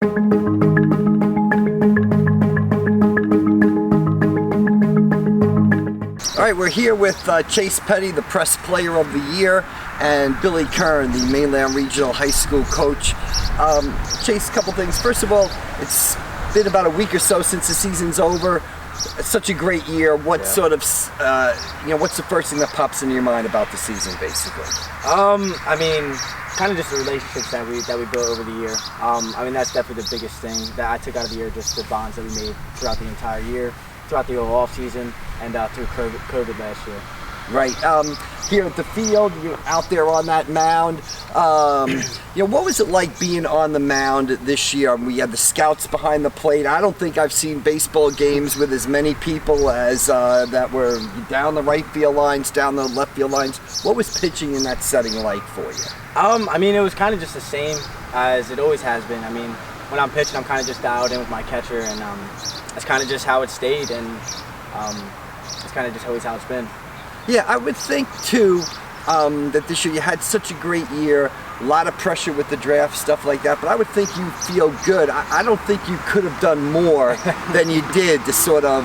All right, we're here with Chase Petty, the Press Player of the Year, and Billy Kern, the Mainland Regional High School coach. Chase, a couple things. First of all, it's been about a week or so since the season's over. It's such a great year. What sort of, what's the first thing that pops into your mind about the season, basically? I mean, kind of just the relationships that we built over the year. I mean, that's definitely the biggest thing that I took out of the year, just the bonds that we made throughout the entire year, throughout the whole off season, and through COVID last year. Right. Here at the field, you're out there on that mound. What was it like being on the mound this year? We had the scouts behind the plate. I don't think I've seen baseball games with as many people as that were down the right field lines, down the left field lines. What was pitching in that setting like for you? I mean, it was kind of just the same as it always has been. I mean, when I'm pitching, I'm kind of just dialed in with my catcher, and that's kind of just how it stayed, and it's kind of just always how it's been. Yeah, I would think too that this year you had such a great year, a lot of pressure with the draft, stuff like that, but I would think you feel good. I don't think you could have done more than you did to sort of,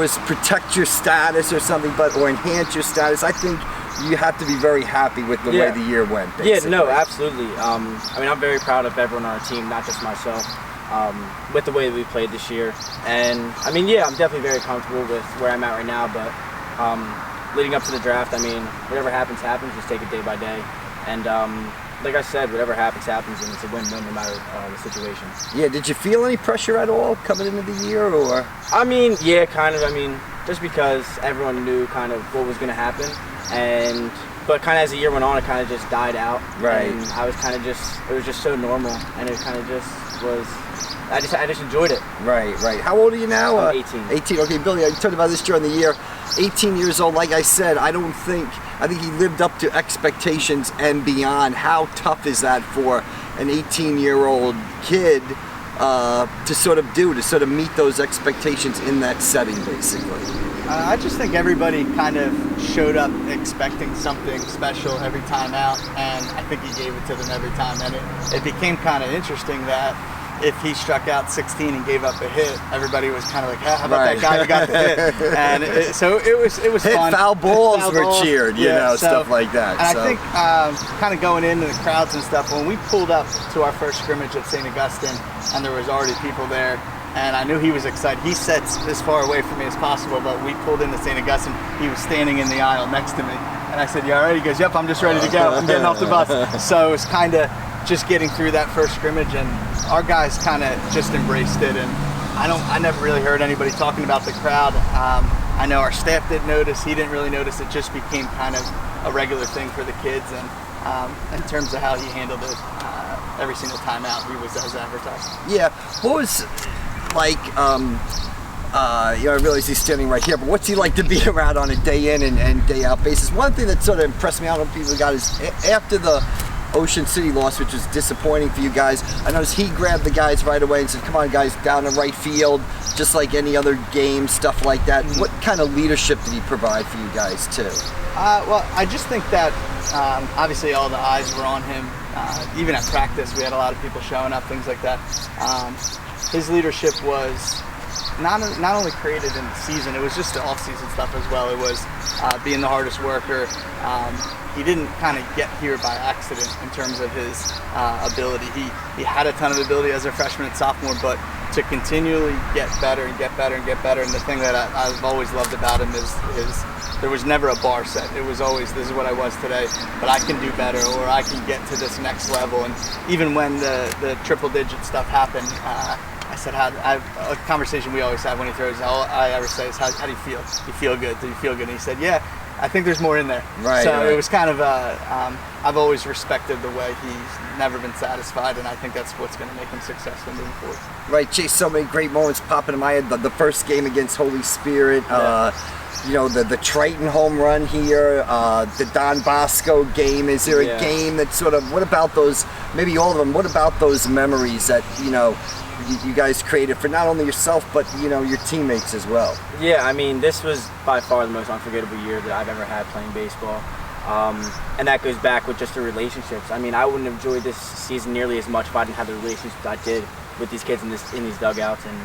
is protect your status or something, or enhance your status. I think you have to be very happy with the way the year went, basically. Yeah, no, absolutely. I mean, I'm very proud of everyone on our team, not just myself, with the way that we played this year. And, I mean, I'm definitely very comfortable with where I'm at right now, but leading up to the draft, I mean, whatever happens, happens. Just take it day by day. And like I said, whatever happens, happens, and it's a win-win no matter the situation. Yeah, did you feel any pressure at all coming into the year, or? I mean, yeah, kind of. I mean, just because everyone knew kind of what was going to happen, but kind of as the year went on, it kind of just died out. Right. And I was kind of it was just so normal, and it kind of just was, I just enjoyed it. Right. How old are you now? I'm 18. 18, okay, Billy, I talked about this during the year. 18 years old, like I said, I think he lived up to expectations and beyond. How tough is that for an 18-year-old kid to sort of meet those expectations in that setting, basically? I just think everybody kind of showed up expecting something special every time out, and I think he gave it to them every time. And it became kind of interesting that if he struck out 16 and gave up a hit, everybody was kind of like, how about that guy who got the hit? And so it was fun. Foul balls were cheered, stuff like that. And I think kind of going into the crowds and stuff, when we pulled up to our first scrimmage at St. Augustine, and there was already people there, and I knew he was excited. He sat as far away from me as possible, but we pulled into St. Augustine. He was standing in the aisle next to me, and I said, "You all right?" He goes, "Yep, I'm just ready to go. I'm getting off the bus." So it was kind of just getting through that first scrimmage, and our guys kind of just embraced it. And I never really heard anybody talking about the crowd. I know our staff didn't notice. He didn't really notice. It just became kind of a regular thing for the kids. And in terms of how he handled it, every single time out, he was as advertised. Yeah. What was like? I realize he's standing right here, but what's he like to be around on a day in and day out basis? One thing that sort of impressed me, I don't know if people got, is after the Ocean City loss, which was disappointing for you guys, I noticed he grabbed the guys right away and said, "Come on, guys, down to right field," just like any other game, stuff like that. What kind of leadership did he provide for you guys too? Well, I just think that obviously all the eyes were on him. Even at practice, we had a lot of people showing up, things like that. His leadership was not only created in the season, it was just the off-season stuff as well. It was being the hardest worker. He didn't kind of get here by accident in terms of his ability. He had a ton of ability as a freshman and sophomore, but to continually get better and get better and get better. And the thing that I've always loved about him is there was never a bar set. It was always, this is what I was today, but I can do better, or I can get to this next level. And even when the triple-digit stuff happened, I said, a conversation we always have when he throws, all I ever say is, how do you feel? Do you feel good? Do you feel good? And he said, yeah, I think there's more in there. Right. So it was kind of, I've always respected the way he's never been satisfied, and I think that's what's going to make him successful moving forward. Right, Chase, so many great moments popping in my head. The first game against Holy Spirit, the Triton home run here, the Don Bosco game. Is there a game that sort of, what about those, maybe all of them, what about those memories that, you guys created for not only yourself, but, your teammates as well? Yeah, I mean, this was by far the most unforgettable year that I've ever had playing baseball. And that goes back with just the relationships. I mean, I wouldn't have enjoyed this season nearly as much if I didn't have the relationships I did with these kids in these dugouts and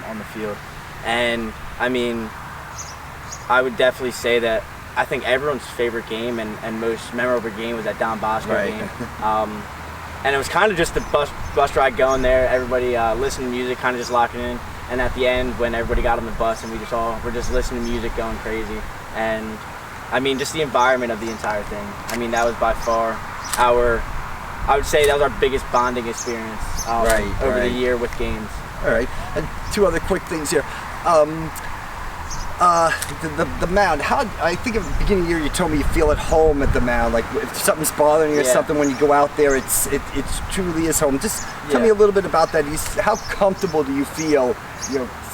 on the field. And I mean, I would definitely say that I think everyone's favorite game and most memorable game was that Don Bosco game. And it was kind of just the bus ride going there, everybody listening to music, kind of just locking in. And at the end, when everybody got on the bus and we're just listening to music, going crazy. And I mean, just the environment of the entire thing. I mean, that was by far I would say that was our biggest bonding experience over the year with games. All right, and two other quick things here. The mound. I think at the beginning of the year you told me you feel at home at the mound. Like if something's bothering you or something, when you go out there, it truly is home. Just tell me a little bit about that. How comfortable do you feel?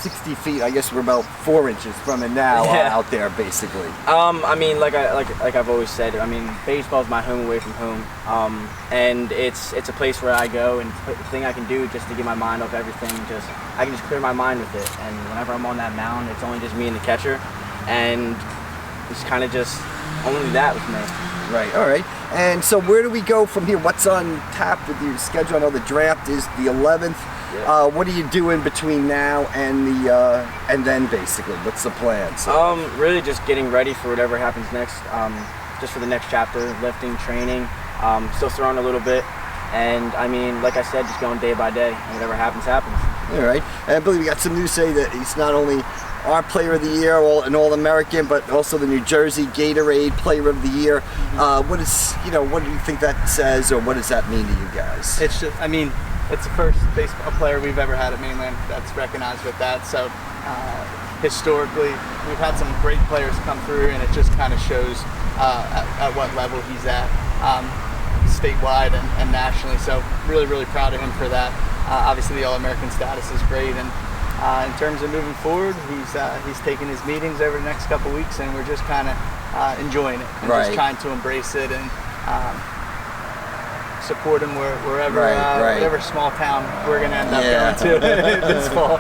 60 feet. I guess we're about 4 inches from it now out there, basically. I mean, like I've always said. I mean, baseball is my home away from home, and it's a place where I go and it's a thing I can do just to get my mind off everything. I can just clear my mind with it. And whenever I'm on that mound, it's only just me and the catcher, and it's kind of just only that with me. Right. All right. And so where do we go from here? What's on tap with your schedule? I know the draft is the 11th. Yeah. What are you doing between now and then basically? What's the plan? So. Really just getting ready for whatever happens next. Just for the next chapter, lifting, training, still throwing a little bit, and I mean, like I said, just going day by day, and whatever happens, happens. All right. And I believe we got some news say that he's not only our Player of the Year, an All-American, but also the New Jersey Gatorade Player of the Year. What do you think that says, or what does that mean to you guys? It's just, I mean, it's the first baseball player we've ever had at Mainland that's recognized with that. So historically, we've had some great players come through, and it just kind of shows at what level he's at statewide and nationally. So really, really proud of him for that. Obviously, the All-American status is great, and in terms of moving forward, he's taking his meetings over the next couple weeks, and we're just kind of enjoying it and just trying to embrace it and support him wherever whatever small town we're going to end up going to this fall.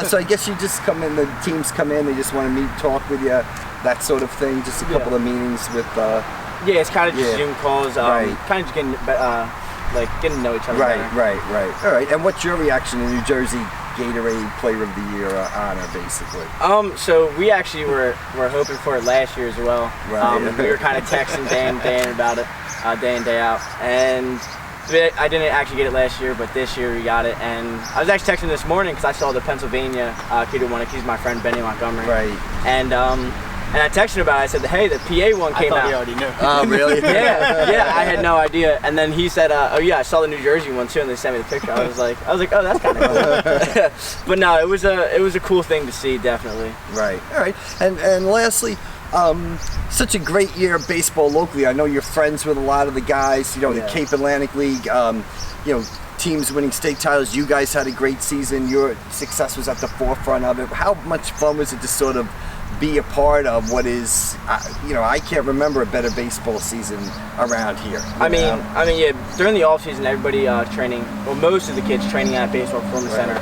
So I guess you just come in, the teams come in, they just want to meet, talk with you, that sort of thing, just a couple of meetings with... it's kind of just Zoom calls, kind of just getting to know each other better. Right. All right, and what's your reaction to New Jersey Gatorade Player of the Year honor, basically? So we actually were hoping for it last year as well. We were kind of texting day in about it, day in, day out. And I didn't actually get it last year, but this year we got it. And I was actually texting this morning because I saw the Pennsylvania kid who won it. He's my friend Benny Montgomery. Right. And I texted him about it. I said, hey, the PA one came out. I thought he already knew. Oh, really? Yeah, I had no idea. And then he said, oh yeah, I saw the New Jersey one too, and they sent me the picture. I was like, oh, that's kind of cool. But no, it was a cool thing to see, definitely. Right. All right. And lastly, such a great year of baseball locally. I know you're friends with a lot of the guys. The Cape Atlantic League. Teams winning state titles. You guys had a great season. Your success was at the forefront of it. How much fun was it to sort of be a part of what is, I can't remember a better baseball season around here. I mean, during the off season, everybody training, well, most of the kids training at Baseball Performance Center.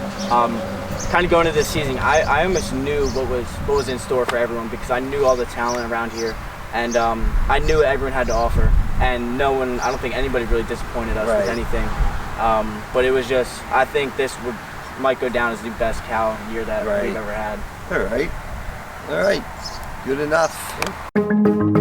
Kind of going into this season, I almost knew what was in store for everyone because I knew all the talent around here, and I knew what everyone had to offer, and I don't think anybody really disappointed us with anything. But it was just, I think this might go down as the best Cal year that we've ever had. All right. Good enough.